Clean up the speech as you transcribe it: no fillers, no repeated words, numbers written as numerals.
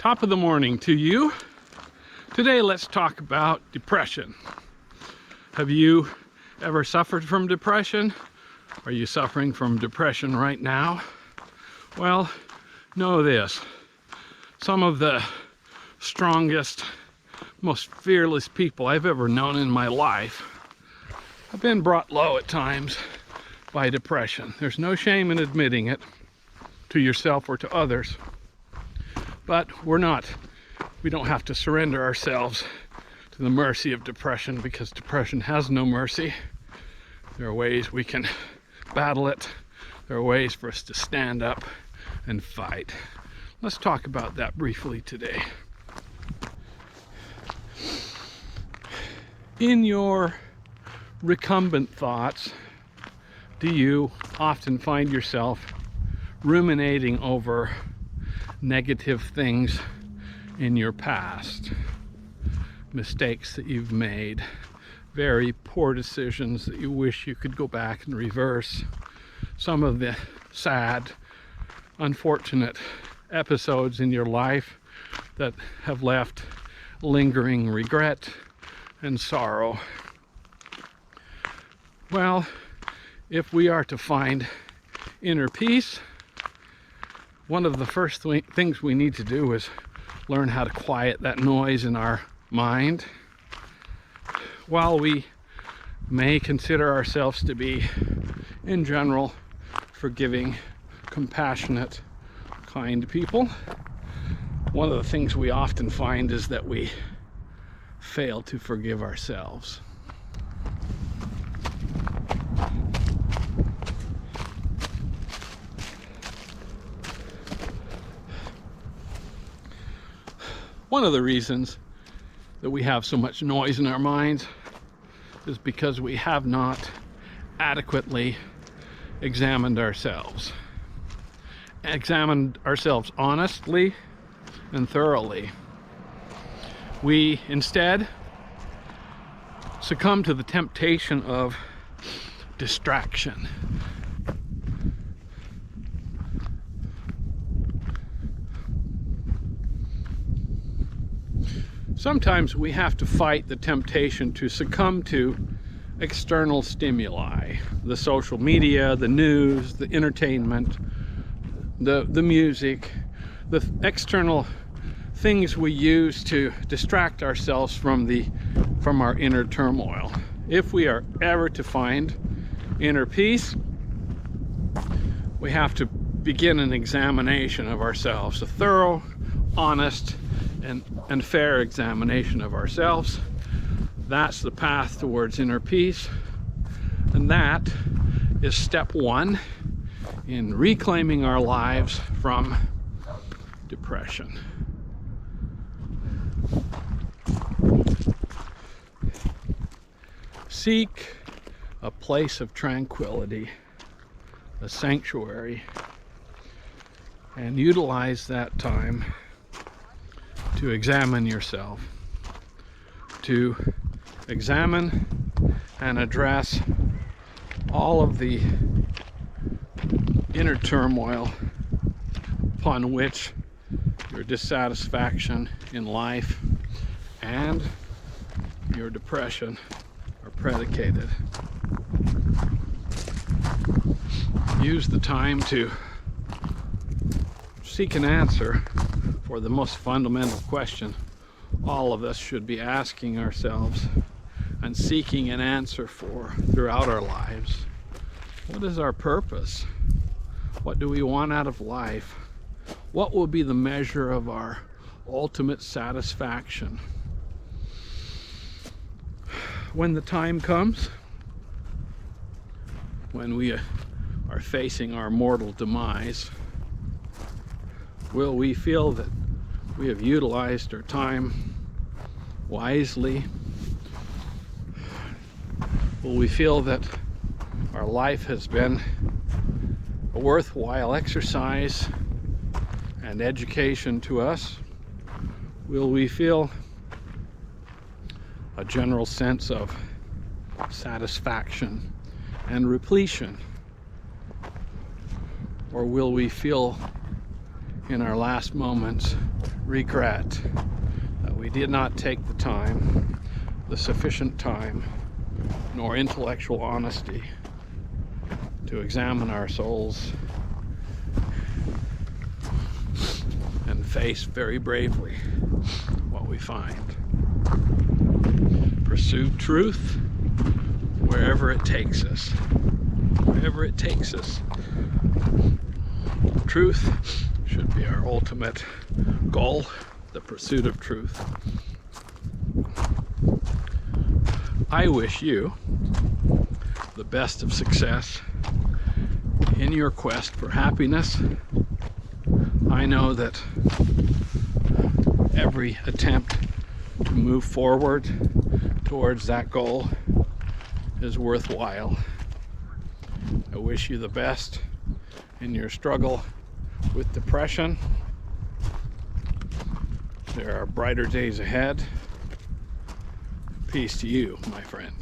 Top of the morning to you. Today let's talk about depression. Have you ever suffered from depression? Are you suffering from depression right now? Well, know this. Some of the strongest, most fearless people I've ever known in my life have been brought low at times by depression. There's no shame in admitting it to yourself or to others. But we don't have to surrender ourselves to the mercy of depression, because depression has no mercy. There are ways we can battle it. There are ways for us to stand up and fight. Let's talk about that briefly today. In your recumbent thoughts, do you often find yourself ruminating over negative things in your past? Mistakes that you've made, very poor decisions that you wish you could go back and reverse, some of the sad, unfortunate episodes in your life that have left lingering regret and sorrow. Well, if we are to find inner peace, one of the first things we need to do is learn how to quiet that noise in our mind. While we may consider ourselves to be, in general, forgiving, compassionate, kind people, one of the things we often find is that we fail to forgive ourselves. One of the reasons that we have so much noise in our minds is because we have not adequately examined ourselves honestly and thoroughly. We instead succumb to the temptation of distraction. Sometimes we have to fight the temptation to succumb to external stimuli, the social media, the news, the entertainment, the music, the external things we use to distract ourselves from our inner turmoil. If we are ever to find inner peace, we have to begin an examination of ourselves, a thorough, honest, and fair examination of ourselves. That's the path towards inner peace, and that is step one in reclaiming our lives from depression. Seek a place of tranquility, a sanctuary, and utilize that time to examine yourself, to examine and address all of the inner turmoil upon which your dissatisfaction in life and your depression are predicated. Use the time to seek an answer for the most fundamental question all of us should be asking ourselves and seeking an answer for throughout our lives. What is our purpose? What do we want out of life? What will be the measure of our ultimate satisfaction? When the time comes, when we are facing our mortal demise, will we feel that we have utilized our time wisely? Will we feel that our life has been a worthwhile exercise and education to us? Will we feel a general sense of satisfaction and repletion? Or will we feel in our last moments regret that we did not take the time, the sufficient time, nor intellectual honesty to examine our souls and face very bravely what we find. Pursue truth wherever it takes us. Wherever it takes us. Truth should be our ultimate goal, the pursuit of truth. I wish you the best of success in your quest for happiness. I know that every attempt to move forward towards that goal is worthwhile. I wish you the best in your struggle with depression. There are brighter days ahead. Peace to you, my friend.